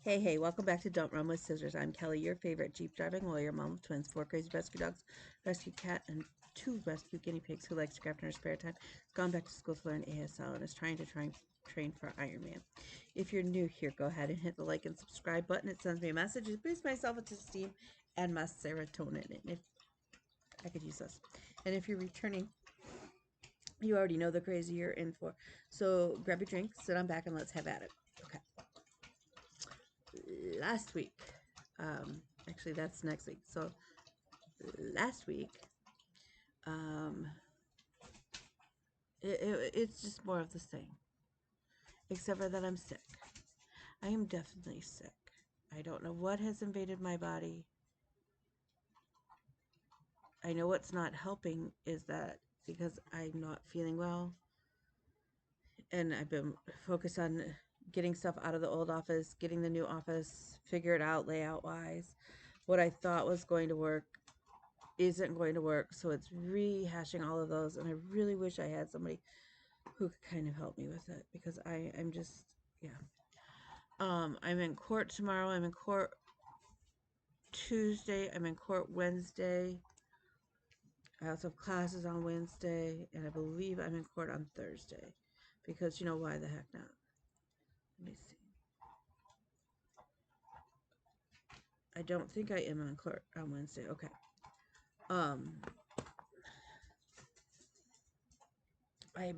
Hey, welcome back to Don't Run with Scissors. I'm Kelly, your favorite Jeep driving lawyer, mom of twins, 4 crazy rescue dogs, rescue cat, and 2 rescue guinea pigs who likes to craft in her spare time. Has gone back to school to learn ASL and is trying to train for Ironman. If you're new here, go ahead and hit the like and subscribe button. It sends me a message. It boosts my self-esteem and my serotonin. And if I could use this. And if you're returning, you already know the crazy you're in for. So grab your drink, sit on back, and let's have at it. Okay. Last week, actually that's next week. So last week, um, it's just more of the same, except for that I'm sick. I am definitely sick. I don't know what has invaded my body. I know what's not helping is that because I'm not feeling well, and I've been focused on getting stuff out of the old office, getting the new office figured out layout wise. What I thought was going to work isn't going to work, so it's rehashing all of those, and I really wish I had somebody who could kind of help me with it because I'm just, yeah. I'm in court tomorrow. I'm in court Tuesday. I'm in court Wednesday. I also have classes on Wednesday, and I believe I'm in court on Thursday because you know why the heck not? Let me see. I don't think I am in court on Wednesday. Okay. Um,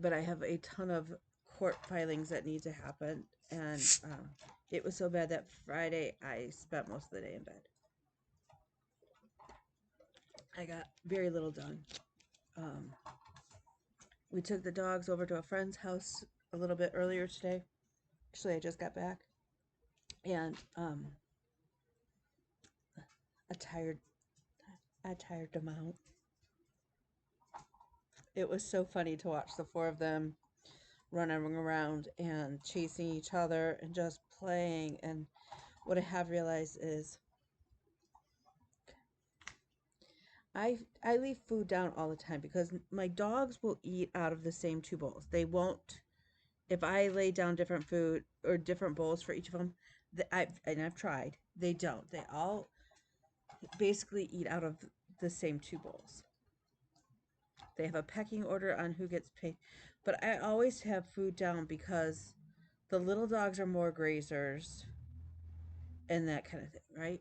but I have a ton of court filings that need to happen, and it was so bad that Friday I spent most of the day in bed. I got very little done. Um, we took the dogs over to a friend's house a little bit earlier today. Actually, I just got back, and I tired. I tired them out. It was so funny to watch the 4 of them running around and chasing each other and just playing. And what I have realized is I leave food down all the time because my dogs will eat out of the same 2 bowls. They won't if I lay down different food or different bowls for each of them. I've tried. They don't. They all basically eat out of the same 2 bowls. They have a pecking order on who gets paid, but I always have food down because the little dogs are more grazers and that kind of thing, right?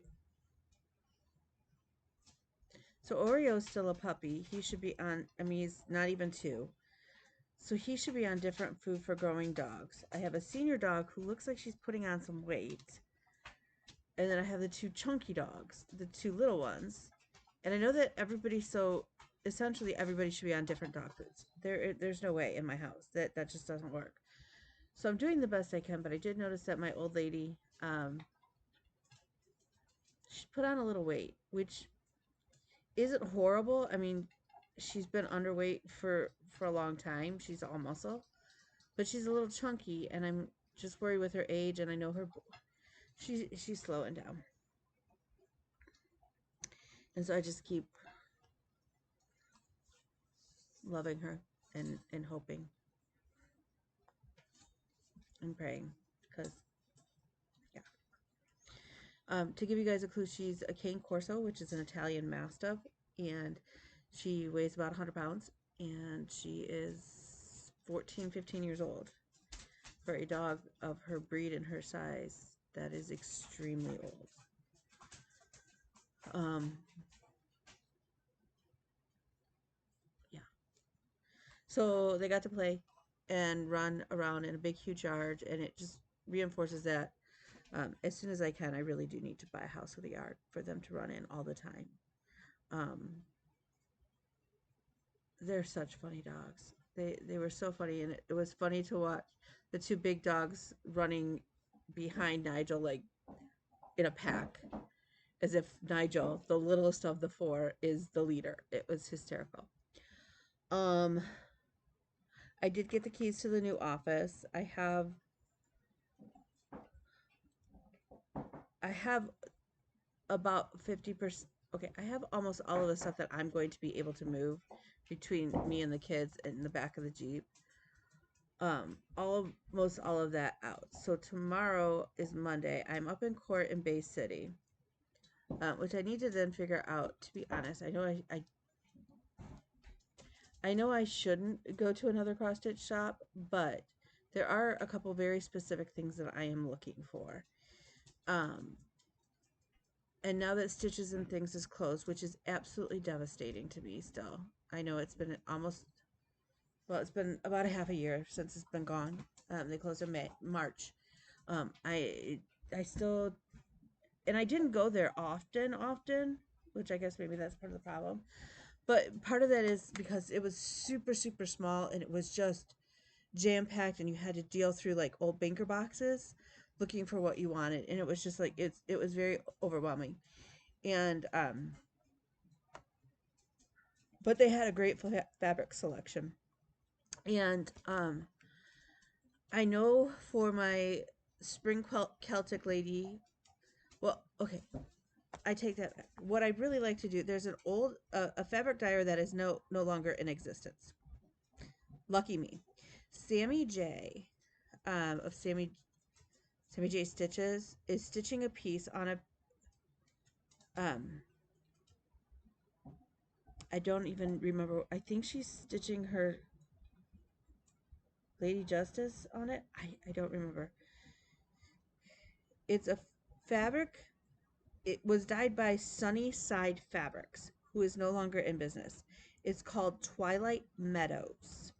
So Oreo's still a puppy. He should be on, I mean, he's not even 2. So he should be on different food for growing dogs. I have a senior dog who looks like she's putting on some weight. And then I have the 2 chunky dogs, the 2 little ones. And I know that essentially everybody should be on different dog foods. There's no way in my house that just doesn't work. So I'm doing the best I can, but I did notice that my old lady, she put on a little weight, which isn't horrible. I mean, she's been underweight for a long time. She's all muscle, but she's a little chunky, and I'm just worried with her age. And I know she's slowing down, and so I just keep loving her and hoping and praying because yeah. To give you guys a clue, she's a cane corso, which is an Italian mastiff, and she weighs about 100 pounds, and she is 14, 15 years old. For a dog of her breed and her size, that is extremely old. Um, yeah. So they got to play and run around in a big, huge yard, and it just reinforces that as soon as I can, I really do need to buy a house with a yard for them to run in all the time. Um, they're such funny dogs. They were so funny, and it was funny to watch the 2 big dogs running behind Nigel like in a pack, as if Nigel, the littlest of the 4, is the leader. It was hysterical. Um, I did get the keys to the new office. I have about 50%. Okay, I have almost all of the stuff that I'm going to be able to move between me and the kids in the back of the Jeep. almost all of that out. So tomorrow is Monday. I'm up in court in Bay City, which I need to then figure out. To be honest, I know I shouldn't go to another cross stitch shop, but there are a couple very specific things that I am looking for. Um, and now that Stitches and Things is closed, which is absolutely devastating to me still. I know it's been it's been about a half a year since it's been gone. They closed in March. I still, and I didn't go there often, which I guess maybe that's part of the problem. But part of that is because it was super, super small and it was just jam packed, and you had to deal through like old banker boxes looking for what you wanted, and it was just like it was very overwhelming. And but they had a great fabric selection, and I know for my spring Celtic lady. Well, okay, I take that back. What I really like to do, there's an old a fabric dyer that is no longer in existence. Lucky me. Sammy J, of Sammy J Stitches is stitching a piece on a um I don't even remember. I think she's stitching her Lady Justice on it. I don't remember. It's a fabric. It was dyed by Sunnyside Fabrics, who is no longer in business. It's called Twilight Meadows.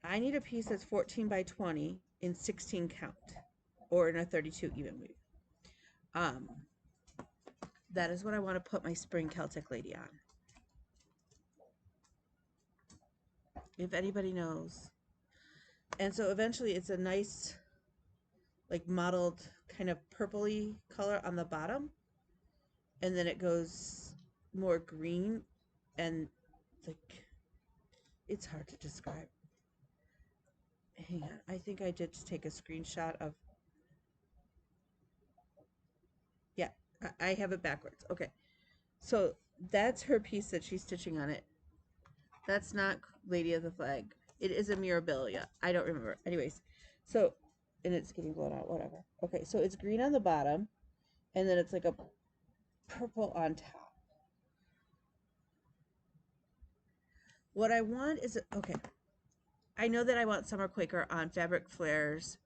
I need a piece that's 14 by 20 in 16 count, or in a 32 even weave. Um, that is what I want to put my spring Celtic lady on. If anybody knows. And so eventually it's a nice, like mottled kind of purpley color on the bottom. And then it goes more green and like, it's hard to describe. Hang on. I think I did just take a screenshot of, yeah, I have it backwards. Okay. So that's her piece that she's stitching on it. That's not Lady of the Flag. It is a Mirabilia. I don't remember. Anyways, so, and it's getting blown out, whatever. Okay, so it's green on the bottom, and then it's like a purple on top. What I want is, okay, I know that I want Summer Quaker on Fabric Flares,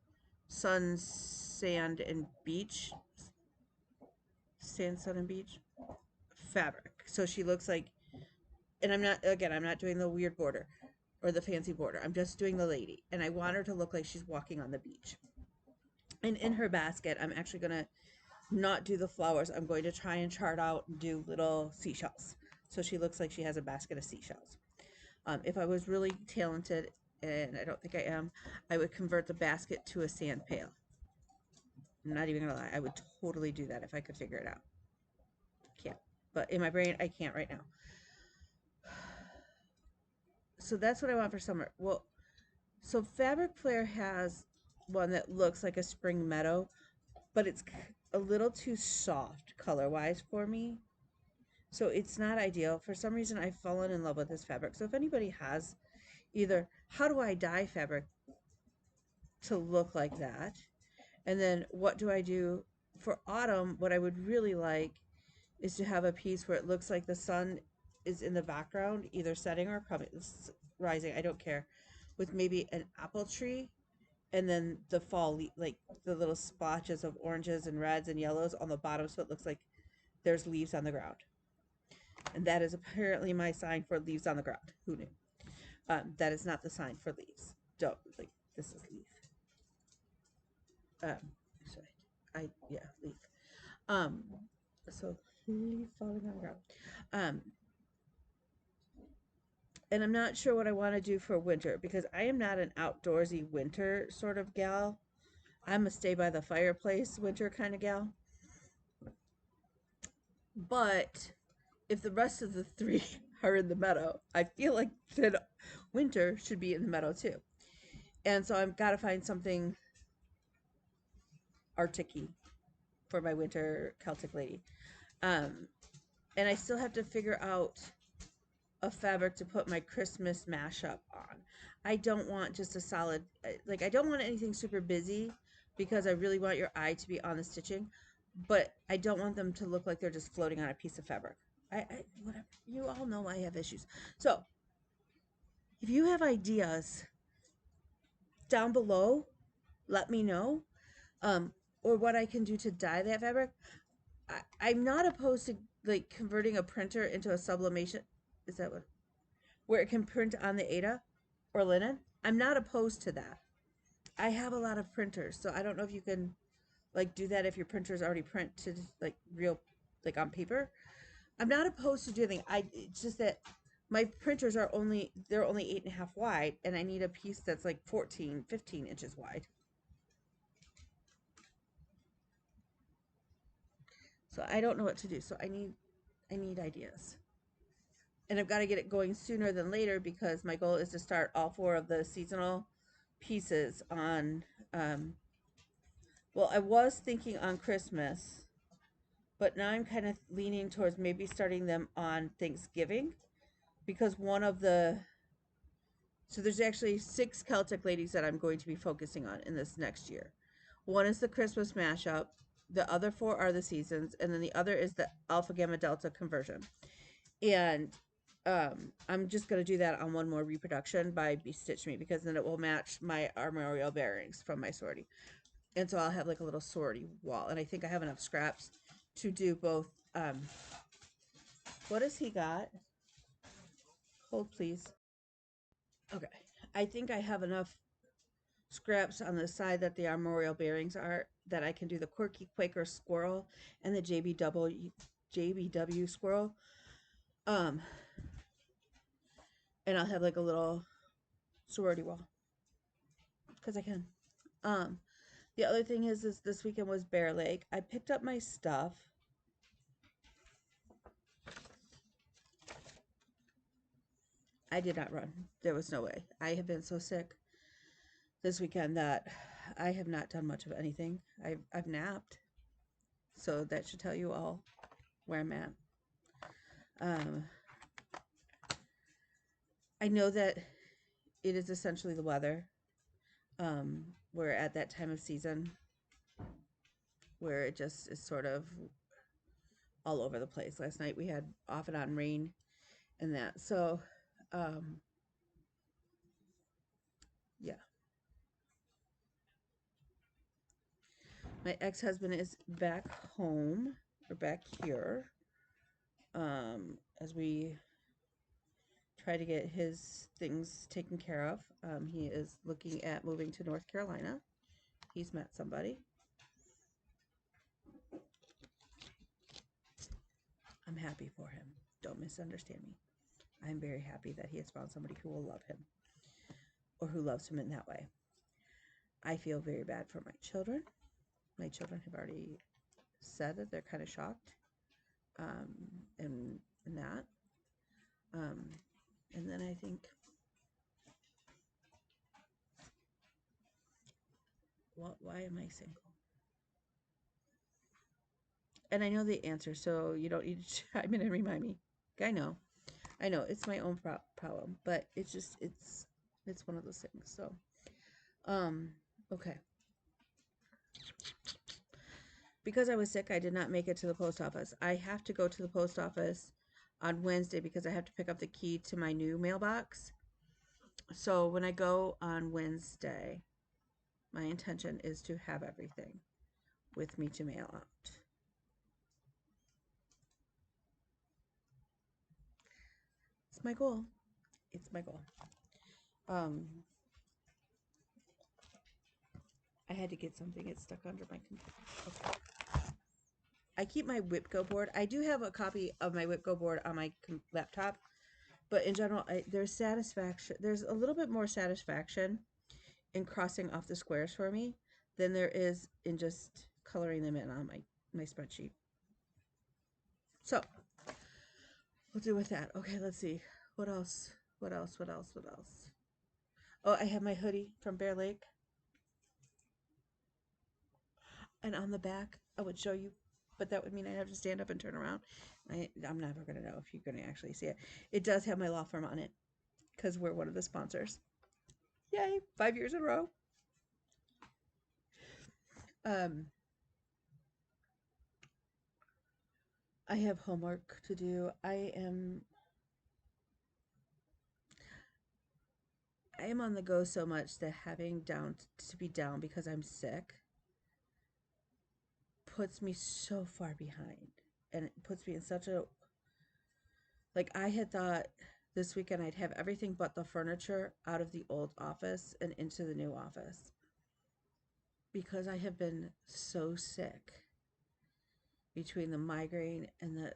Sun, Sand, and Beach. Sand, Sun, and Beach fabric. So she looks like, and I'm not doing the weird border or the fancy border. I'm just doing the lady. And I want her to look like she's walking on the beach. And in her basket, I'm actually going to not do the flowers. I'm going to try and chart out and do little seashells. So she looks like she has a basket of seashells. If I was really talented, and I don't think I am, I would convert the basket to a sand pail. I'm not even going to lie. I would totally do that if I could figure it out. Can't. But in my brain, I can't right now. So that's what I want for summer. Well, so Fabric Flare has one that looks like a spring meadow, but it's a little too soft color-wise for me. So it's not ideal. For some reason, I've fallen in love with this fabric. So if anybody has either, how do I dye fabric to look like that? And then what do I do for autumn? What I would really like is to have a piece where it looks like the sun is in the background, either setting or coming, rising, I don't care, with maybe an apple tree, and then the fall, like the little splotches of oranges and reds and yellows on the bottom, so it looks like there's leaves on the ground. And that is apparently my sign for leaves on the ground. Who knew? That is not the sign for leaves. Don't, like, this is leaf. Sorry. Yeah, leaf. Um, so leaf falling on the ground. Um, and I'm not sure what I want to do for winter because I am not an outdoorsy winter sort of gal. I'm a stay by the fireplace winter kind of gal. But if the rest of the three are in the meadow, I feel like that winter should be in the meadow too. And so I've got to find something arctic-y for my winter Celtic lady. And I still have to figure out of fabric to put my Christmas mashup on. I don't want just a solid, like, I don't want anything super busy because I really want your eye to be on the stitching, but I don't want them to look like they're just floating on a piece of fabric. Whatever. You all know I have issues. So if you have ideas down below, let me know. Um, or what I can do to dye that fabric. I'm not opposed to like converting a printer into a sublimation. Is that what? Where it can print on the Ada or linen. I'm not opposed to that. I have a lot of printers, so I don't know if you can like do that if your printer is already printed like real, like on paper. I'm not opposed to doing. It's just that my printers are they're only 8.5 wide, and I need a piece that's like 14, 15 inches wide. So I don't know what to do. So I need ideas. And I've got to get it going sooner than later because my goal is to start all 4 of the seasonal pieces on well, I was thinking on Christmas, but now I'm kind of leaning towards maybe starting them on Thanksgiving because one of the so there's actually 6 Celtic ladies that I'm going to be focusing on in this next year. One is the Christmas mashup, the other 4 are the seasons, and then the other is the Alpha Gamma Delta conversion. And I'm just going to do that on one more reproduction by Be Stitch Me because then it will match my armorial bearings from my sorority. And so I'll have like a little sorority wall. And I think I have enough scraps to do both. What has he got? Hold, please. Okay. I think I have enough scraps on the side that the armorial bearings are that I can do the Quirky Quaker squirrel and the JBW squirrel. Um, and I'll have like a little sorority wall because I can. Um, the other thing is this weekend was Bear Lake. I picked up my stuff. I did not run. There was no way. I have been so sick this weekend that I have not done much of anything. I've napped. So that should tell you all where I'm at. Um, I know that it is essentially the weather. We're at that time of season where it just is sort of all over the place. Last night we had off and on rain and that. So, yeah. My ex-husband is back home or back here as we try to get his things taken care of. He is looking at moving to North Carolina. He's met somebody. I'm happy for him. Don't misunderstand me. I'm very happy that he has found somebody who will love him or who loves him in that way. I feel very bad for my children. My children have already said that they're kind of shocked and that. And then I think, why am I single? And I know the answer, so you don't need to chime in and remind me. I know, it's my own problem, but it's just it's one of those things. So, okay. Because I was sick, I did not make it to the post office. I have to go to the post office on Wednesday because I have to pick up the key to my new mailbox. So when I go on Wednesday, my intention is to have everything with me to mail out. It's my goal. It's my goal. I had to get something. It's stuck under my computer. Okay. I keep my WIPGO board. I do have a copy of my WIPGO board on my laptop, but in general, there's satisfaction. There's a little bit more satisfaction in crossing off the squares for me than there is in just coloring them in on my spreadsheet. So we'll do with that. Okay, let's see. What else? What else? What else? What else? Oh, I have my hoodie from Bear Lake. And on the back, I would show you. but that would mean I'd have to stand up and turn around. I'm never going to know if you're going to actually see it. It does have my law firm on it because we're one of the sponsors. Yay, 5 years in a row. Um, I have homework to do. I am on the go so much that having to be down because I'm sick puts me so far behind, and it puts me in such a, like, I had thought this weekend I'd have everything but the furniture out of the old office and into the new office because I have been so sick between the migraine and the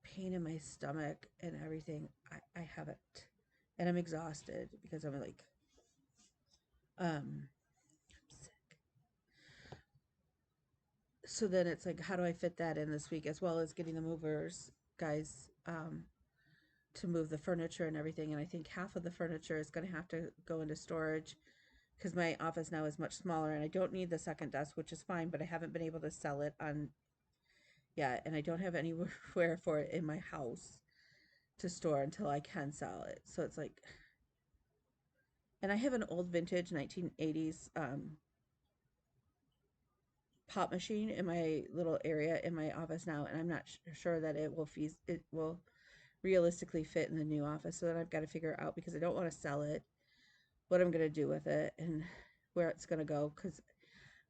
pain in my stomach and everything. I haven't, and I'm exhausted because I'm like sick. So then it's like, how do I fit that in this week, as well as getting the movers guys to move the furniture and everything. And I think half of the furniture is going to have to go into storage because my office now is much smaller, and I don't need the second desk, which is fine, but I haven't been able to sell it on yet, and I don't have anywhere for it in my house to store until I can sell it. So it's like, and I have an old vintage 1980s pop machine in my little area in my office now, and I'm not sure that it will realistically fit in the new office. So then I've got to figure out, because I don't want to sell it, what I'm going to do with it and where it's going to go, because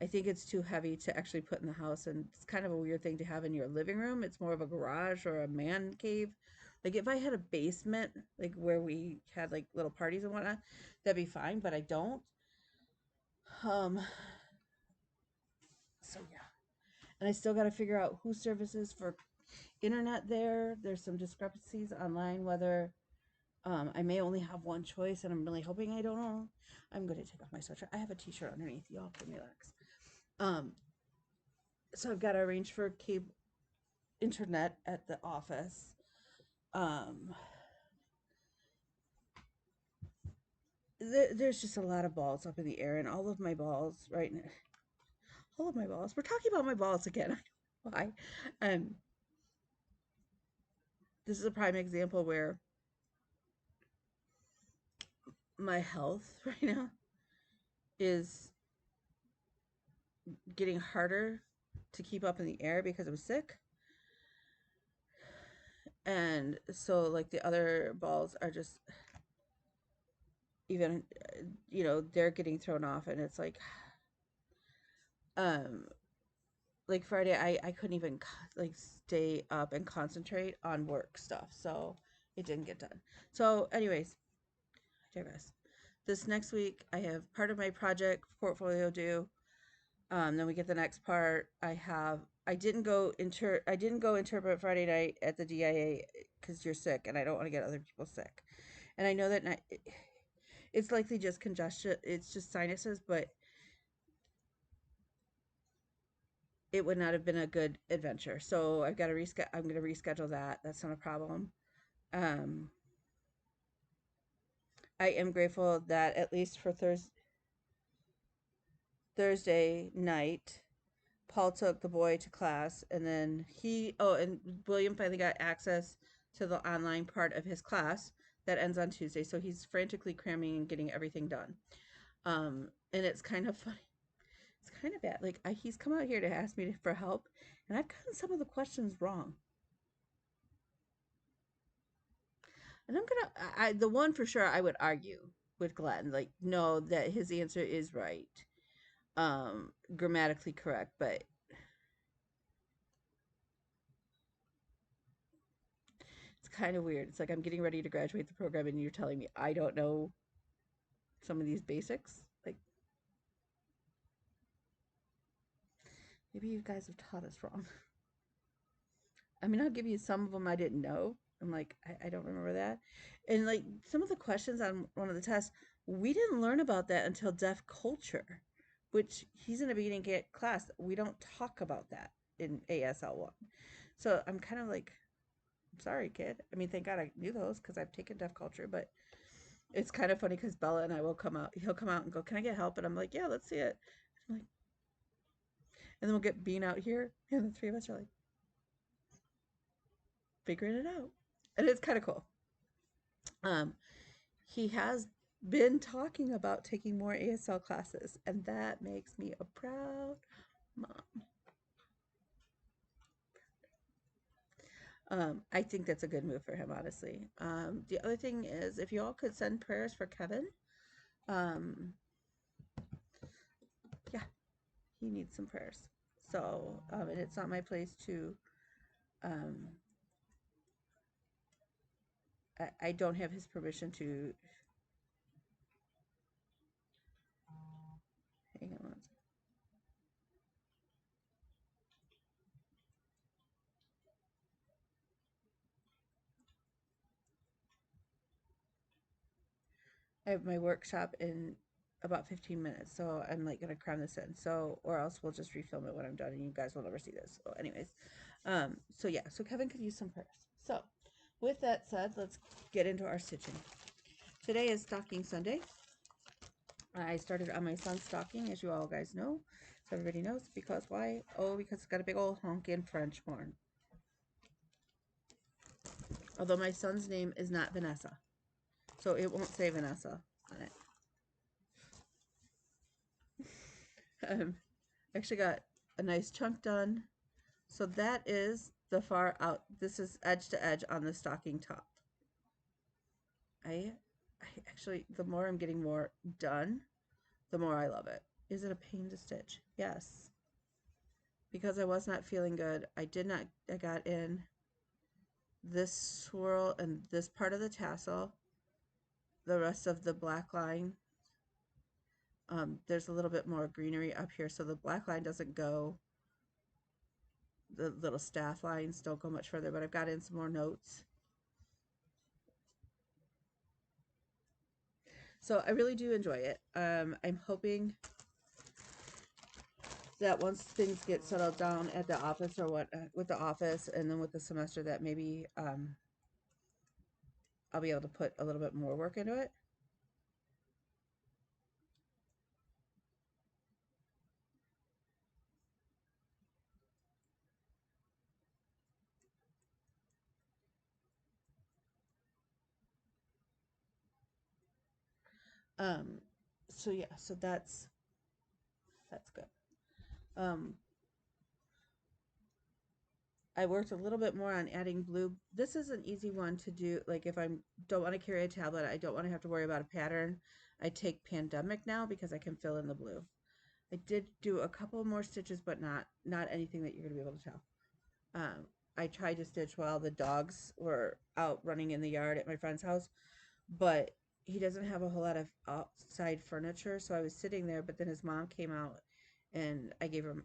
I think it's too heavy to actually put in the house, and it's kind of a weird thing to have in your living room. It's more of a garage or a man cave. Like if I had a basement, like where we had like little parties and whatnot, that'd be fine, but I don't. Um, so yeah. And I still got to figure out who services for internet there. There's some discrepancies online whether I may only have one choice, and I'm really hoping I don't know. I'm going to take off my sweatshirt. I have a t-shirt underneath. Y'all can relax. Um, so I've got to arrange for cable internet at the office. Um, there's just a lot of balls up in the air, and all of my balls right now. All of my balls. We're talking about my balls again. Why? Um, this is a prime example where my health right now is getting harder to keep up in the air because I'm sick. And so like the other balls are just even, they're getting thrown off, and it's um like Friday I couldn't even like stay up and concentrate on work stuff, so it didn't get done. So anyways, I digress. This next week I have part of my project portfolio due. Then we get the next part. I didn't go interpret Friday night at the DIA because you're sick, and I don't want to get other people sick. And I know that it's likely just congestion. It's just sinuses, but it would not have been a good adventure. So I've got to I'm going to reschedule that. That's not a problem. Um, I am grateful that at least for Thursday night, Paul took the boy to class, and then and William finally got access to the online part of his class that ends on Tuesday. So he's frantically cramming and getting everything done. And it's kind of funny. It's kind of bad. Like he's come out here to ask me for help, and I've gotten some of the questions wrong. And the one for sure I would argue with Glenn, like, no, that his answer is right, grammatically correct, but it's kind of weird. It's like I'm getting ready to graduate the program, and you're telling me I don't know some of these basics. Like, maybe you guys have taught us wrong. I mean, I'll give you some of them I didn't know. I'm like, I don't remember that. And like some of the questions on one of the tests, we didn't learn about that until deaf culture, which he's in a beginning class. We don't talk about that in ASL 1. So I'm kind of like, I'm sorry, kid. I mean, thank God I knew those because I've taken deaf culture, but it's kind of funny because Bella and I will come out. He'll come out and go, "Can I get help?" And I'm like, "Yeah, let's see it." I'm like, and then we'll get Bean out here, and the three of us are like, figuring it out. And it's kind of cool. Um, he has been talking about taking more ASL classes, and that makes me a proud mom. I think that's a good move for him, honestly. The other thing is, if you all could send prayers for Kevin, um, yeah, he needs some prayers. So, and it's not my place to, um, I don't have his permission to, hang on. I have my workshop in about 15 minutes, so I'm like gonna cram this in. So, or else we'll just refilm it when I'm done, and you guys will never see this. So, anyways, so yeah, so Kevin could use some prayers. So, with that said, let's get into our stitching. Today is Stocking Sunday. I started on my son's stocking, as you all guys know. So everybody knows, because why? Oh, because it's got a big old honkin' French horn. Although my son's name is not Vanessa, so it won't say Vanessa on it. Actually got a nice chunk done. So that is the far out. This is edge to edge on the stocking top. I, I actually, the more I'm getting more done, the more I love it. Is it a pain to stitch? Yes. Because I was not feeling good, I got in this swirl and this part of the tassel, the rest of the black line. There's a little bit more greenery up here, so the black line doesn't go, the little staff lines don't go much further, but I've got in some more notes. So I really do enjoy it. I'm hoping that once things get settled down at the office, or what, with the office and then with the semester, that maybe I'll be able to put a little bit more work into it. Um, so yeah, so that's good. Um, I worked a little bit more on adding blue. This is an easy one to do. Like if I don't want to carry a tablet, I don't want to have to worry about a pattern. I take Pandemic now because I can fill in the blue. I did do a couple more stitches, but not anything that you're gonna be able to tell. Um, I tried to stitch while the dogs were out running in the yard at my friend's house, but he doesn't have a whole lot of outside furniture, so I was sitting there. But then his mom came out, and I gave her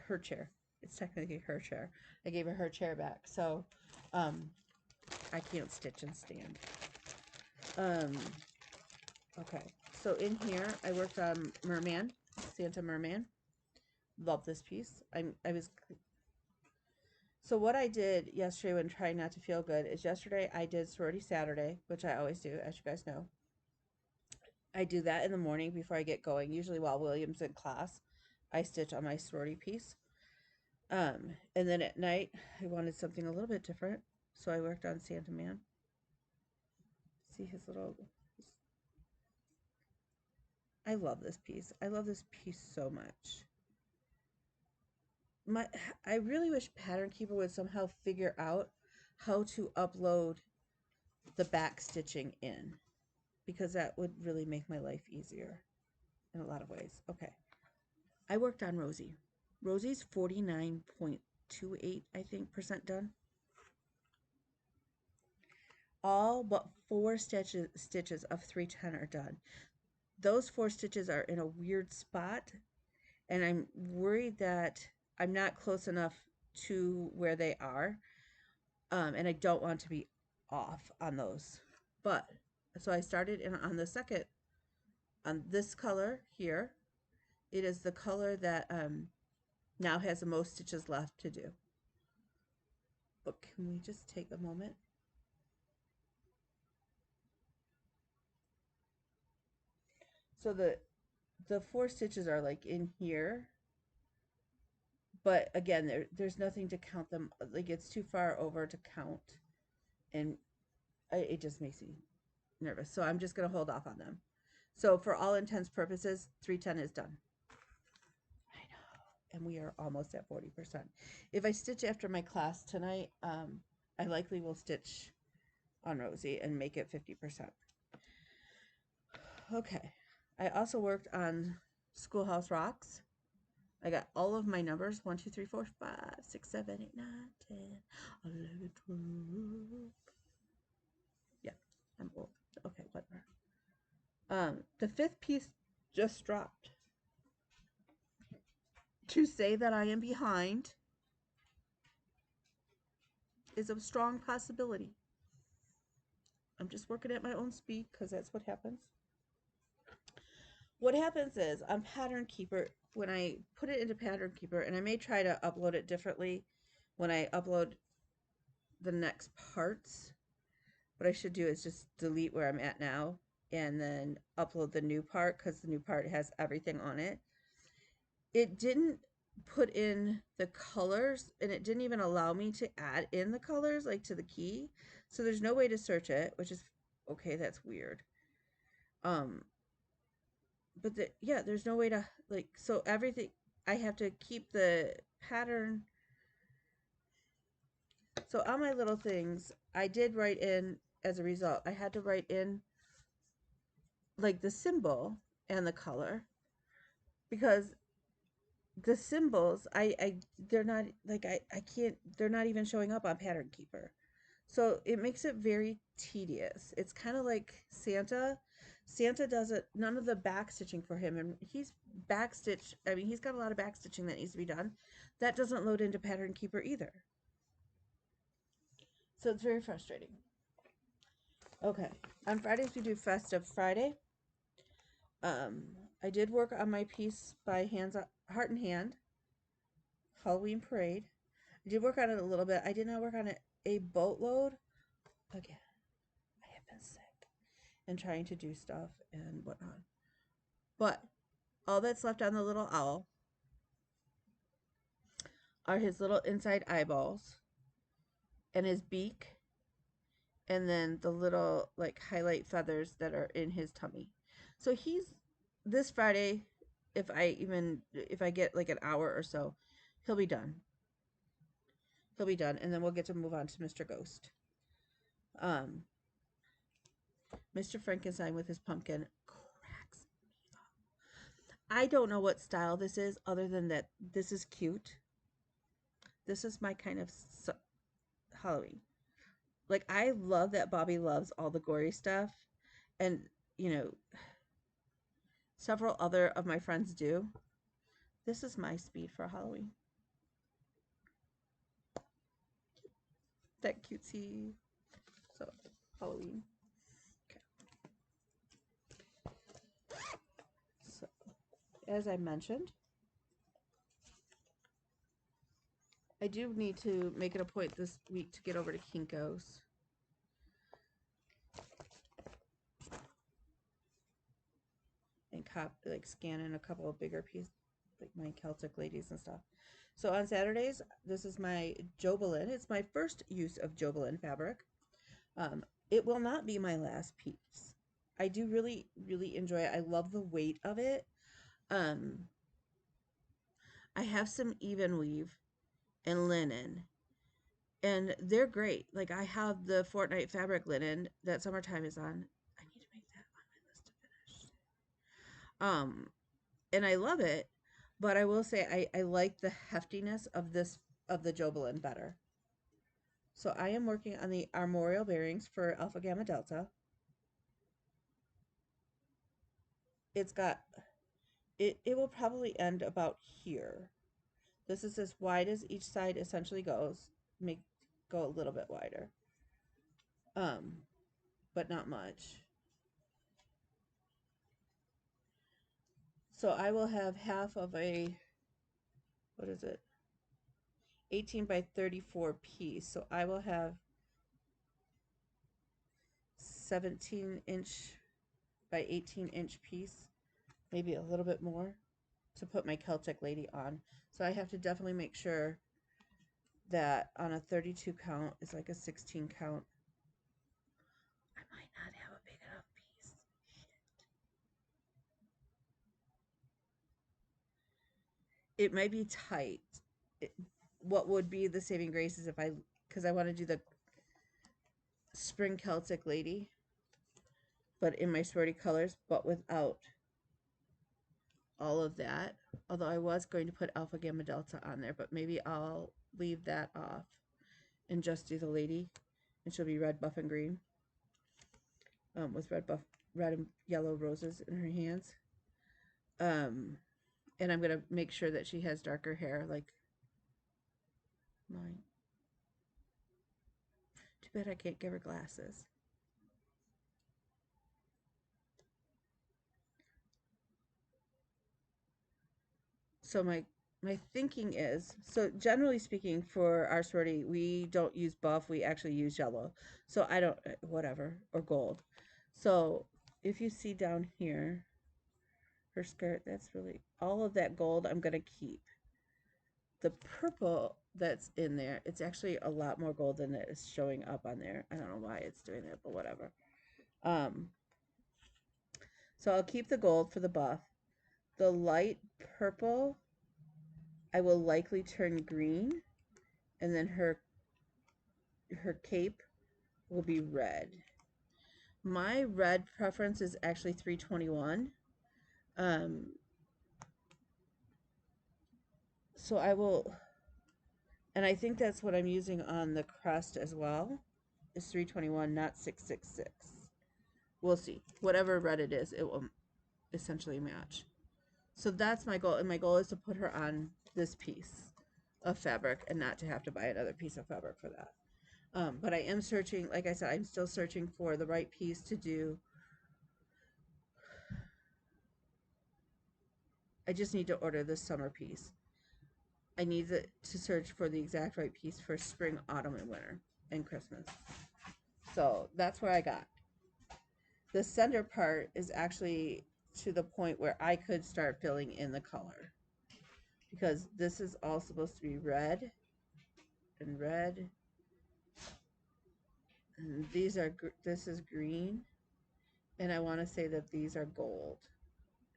her chair. It's technically her chair. I gave her chair back, so um, I can't stitch and stand. Um, okay, so in here I worked on Merman, Santa Merman. Love this piece. I was So what I did yesterday when trying not to feel good is, yesterday I did sorority Saturday, which I always do, as you guys know. I do that in the morning before I get going, usually while William's in class. I stitch on my sorority piece. And then at night, I wanted something a little bit different, so I worked on Santa Man. See his little... I love this piece. I love this piece so much. I really wish Pattern Keeper would somehow figure out how to upload the back stitching in, because that would really make my life easier in a lot of ways. Okay. I worked on Rosie. Rosie's 49.28, I think, percent done. All but 4 stitches of 310 are done. Those 4 stitches are in a weird spot, and I'm worried that I'm not close enough to where they are, and I don't want to be off on those. But so I started on the second, on this color here. It is the color that now has the most stitches left to do. But can we just take a moment? So the 4 stitches are like in here, but again, there's nothing to count them. Like, it's too far over to count and it just makes me nervous. So I'm just going to hold off on them. So for all intents purposes, 310 is done. I know. And we are almost at 40%. If I stitch after my class tonight, I likely will stitch on Rosie and make it 50%. Okay. I also worked on Schoolhouse Rocks. I got all of my numbers 1, 2, 3, 4, 5, 6, 7, 8, 9, 10, 11, 12. Yeah, I'm old. Okay, whatever. The 5th piece just dropped. To say that I am behind is a strong possibility. I'm just working at my own speed because that's what happens. What happens is on Pattern Keeper, when I put it into Pattern Keeper, and I may try to upload it differently when I upload the next parts, what I should do is just delete where I'm at now and then upload the new part because the new part has everything on it. It didn't put in the colors, and it didn't even allow me to add in the colors like to the key, so there's no way to search it, which is okay. That's weird. But yeah, there's no way to, like, so everything, I have to keep the pattern. So on my little things, I did write in, as a result, I had to write in like the symbol and the color, because the symbols, they're not, like, I can't, they're not even showing up on Pattern Keeper. So it makes it very tedious. It's kind of like Santa. Santa does it, none of the back stitching for him, and he's backstitch. I mean, he's got a lot of back stitching that needs to be done. That doesn't load into Pattern Keeper either. So it's very frustrating. Okay, on Fridays we do Festive Friday. I did work on my piece by Heart and Hand, Halloween Parade. I did work on it a little bit. I did not work on it a boatload. Again, I have been sick and trying to do stuff and whatnot. But all that's left on the little owl are his little inside eyeballs and his beak, and then the little like highlight feathers that are in his tummy. So he's, this Friday, if I get like an hour or so, he'll be done. He'll be done, and then we'll get to move on to Mr. Ghost. Mr. Frankenstein with his pumpkin cracks me up. I don't know what style this is, other than that this is cute. This is my kind of Halloween. Like, I love that Bobby loves all the gory stuff, and several other of my friends do. This is my speed for Halloween. That cutesy. So, Halloween. Okay. So, as I mentioned, I do need to make it a point this week to get over to Kinko's. And scan in a couple of bigger pieces, like my Celtic ladies and stuff. So on Saturdays, this is my Jobelin. It's my first use of Jobelin fabric. It will not be my last piece. I do really, really enjoy it. I love the weight of it. I have some even weave and linen, and they're great. Like, I have the Fortnite fabric linen that Summertime is on. I need to make that on my list to finish. And I love it, but I will say I like the heftiness of the Jobelin better. So I am working on the armorial bearings for Alpha Gamma Delta. It's got, it will probably end about here. This is as wide as each side essentially goes. Go a little bit wider. But not much. So I will have half of a, what is it? 18 by 34 piece. So I will have 17-inch by 18-inch piece, maybe a little bit more, to put my Celtic lady on. So I have to definitely make sure that on a 32 count is like a 16 count it might be tight. It, what would be the saving grace is if I, because I want to do the spring Celtic lady, but in my sorority colors, but without all of that. Although I was going to put Alpha Gamma Delta on there, but maybe I'll leave that off and just do the lady, and she'll be red, buff, and green, with red and yellow roses in her hands. And I'm gonna make sure that she has darker hair like mine. Too bad I can't give her glasses. So my thinking is, so generally speaking, for our sorority, we don't use buff, we actually use yellow. So I don't, whatever, or gold. So if you see down here, her skirt, that's really, all of that gold I'm going to keep. The purple that's in there, it's actually a lot more gold than it is showing up on there. I don't know why it's doing that, but whatever. So I'll keep the gold for the buff. The light purple, I will likely turn green, and then her cape will be red. My red preference is actually 321. So I will, and I think that's what I'm using on the crest as well, is 321, not 666. We'll see. Whatever red it is, it will essentially match. So that's my goal, and my goal is to put her on this piece of fabric and not to have to buy another piece of fabric for that. But I am searching, like I said, I'm still searching for the right piece to do. I just need to order this summer piece. I need to search for the exact right piece for spring, autumn, and winter, and Christmas. So that's where I got. The center part is actually to the point where I could start filling in the color, because this is all supposed to be red and red, and this is green, and I want to say that these are gold,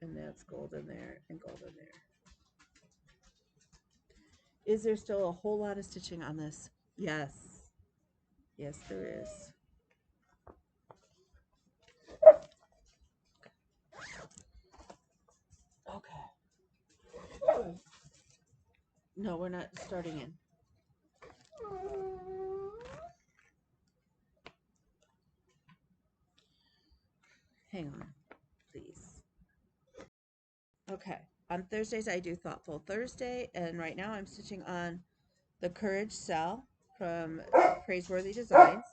and that's gold in there and gold in there. Is there still a whole lot of stitching on this? Yes. Yes, there is. Okay. No, we're not starting in. Hang on, please. Okay. On Thursdays, I do Thoughtful Thursday, and right now I'm stitching on the Courage Cell from Praiseworthy Designs.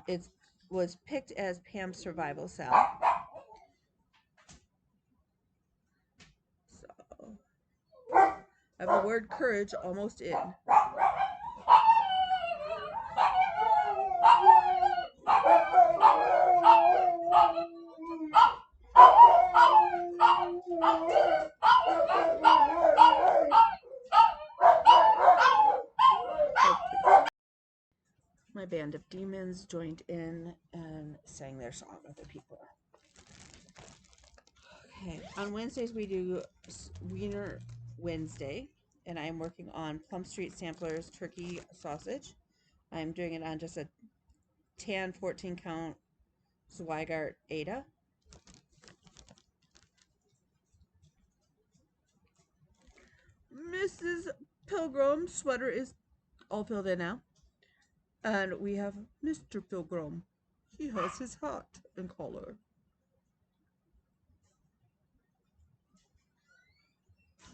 It was picked as Pam's Survival Cell. So I have the word courage almost in. My band of demons joined in and sang their song with the people. Okay, on Wednesdays we do Wiener Wednesday, and I'm working on Plum Street Samplers turkey sausage. I'm doing it on just a tan 14 count Zweigart Ada. Mrs. Pilgrim's sweater is all filled in now. And we have Mr. Pilgrim. He has his hat and collar.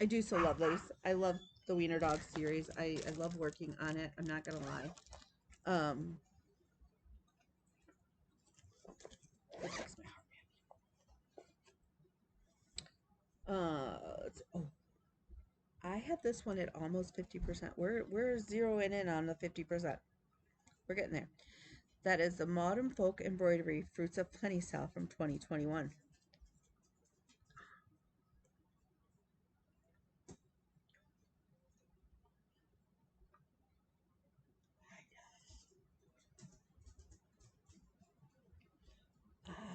I do so love those. I love the Wiener Dog series. I love working on it. I'm not going to lie. It makes my heart happy. Oh, I had this one at almost 50%. We're zeroing in on the 50%. We're getting there. That is the Modern Folk Embroidery Fruits of Plenty sale from 2021.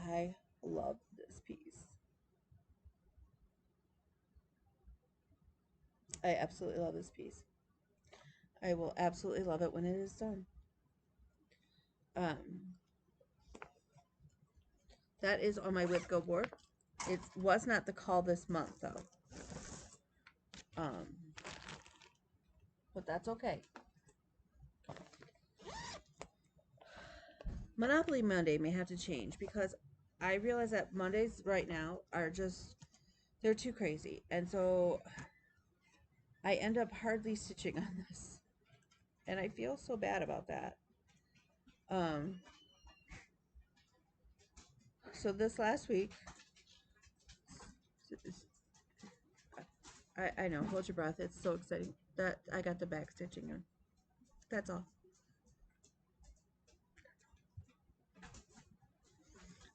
I love this piece. I absolutely love this piece. I will absolutely love it when it is done. Um, that is on my whip go board. It was not the call this month though. Um, but that's okay. Monopoly Monday may have to change because I realize that Mondays right now are just, they're too crazy. And so I end up hardly stitching on this. And I feel so bad about that. Um, so this last week, I know, hold your breath. It's so exciting that I got the back stitching on. That's all.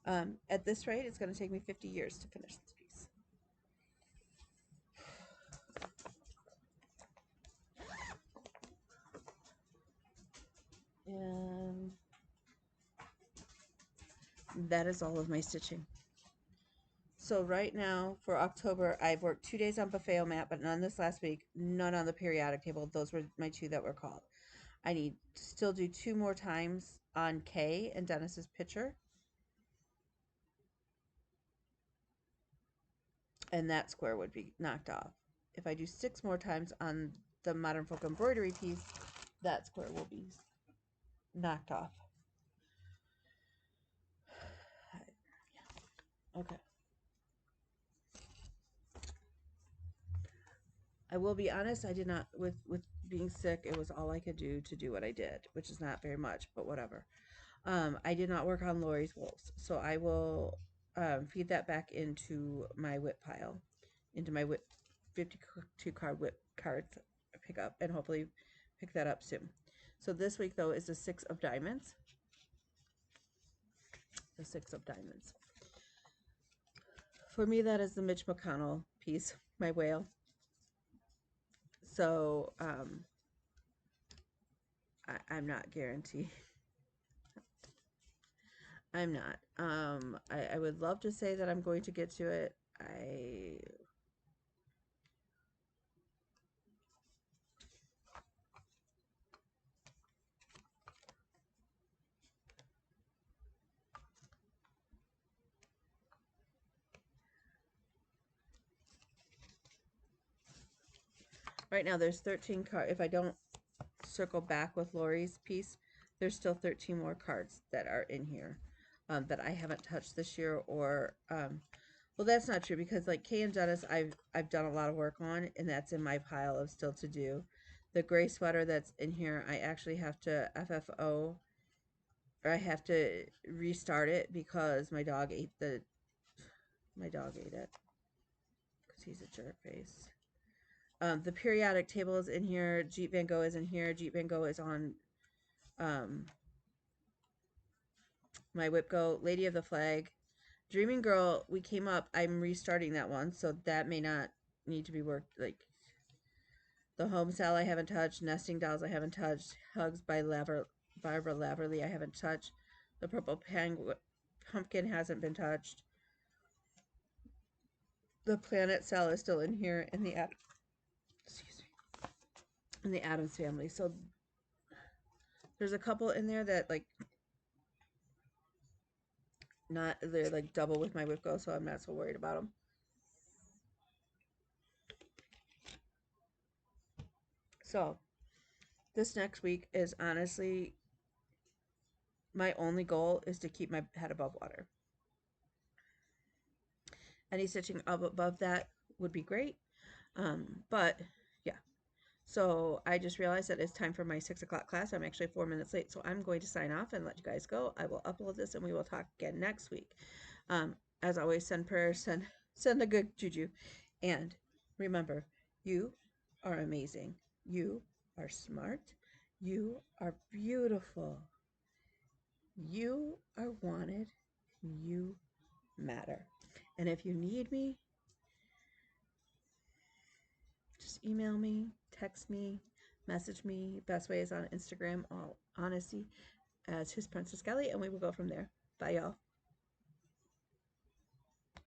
At this rate, it's going to take me 50 years to finish this piece. And that is all of my stitching. So right now for October, I've worked 2 days on buffet mat, but none this last week, none on the periodic table. Those were my two that were called. I need to still do 2 more times on K and Dennis's picture. And that square would be knocked off. If I do 6 more times on the Modern Folk embroidery piece, that square will be knocked off. Okay. I will be honest, I did not, with being sick, it was all I could do to do what I did, which is not very much, but whatever. I did not work on Lori's wolves, so I will feed that back into my whip pile, into my whip 52 card whip cards pickup, and hopefully pick that up soon. So this week though is the 6 of diamonds. The 6 of diamonds. For me, that is the Mitch McConnell piece, my whale. So I'm not guaranteed. I'm not. I would love to say that I'm going to get to it. Right now there's 13 cards. If I don't circle back with Lori's piece, there's still 13 more cards that are in here that I haven't touched this year. Or well, that's not true, because like Kay and Dennis, I've done a lot of work on, and that's in my pile of still to do. The gray sweater that's in here, I actually have to FFO, or I have to restart it because my dog ate it because he's a jerk face. The periodic table is in here. Jeep Van Gogh is in here. Jeep Van Gogh is on my Whip Go. Lady of the Flag. Dreaming Girl, we came up. I'm restarting that one, so that may not need to be worked. Like the Home Cell I haven't touched. Nesting Dolls I haven't touched. Hugs by Barbara Laverly I haven't touched. The Purple Pumpkin hasn't been touched. The Planet Cell is still in here, and the Addams Family. So there's a couple in there that like they're like double with my Whip Go, so I'm not so worried about them. So this next week is honestly, my only goal is to keep my head above water. Any stitching up above that would be great. But yeah. So I just realized that it's time for my 6 o'clock class. I'm actually 4 minutes late, so I'm going to sign off and let you guys go. I will upload this and we will talk again next week. As always, send prayers, send the good juju. And remember, you are amazing. You are smart. You are beautiful. You are wanted. You matter. And if you need me, just email me, text me, message me. Best way is on Instagram, all honesty, as His Princess Kelly, and we will go from there. Bye, y'all.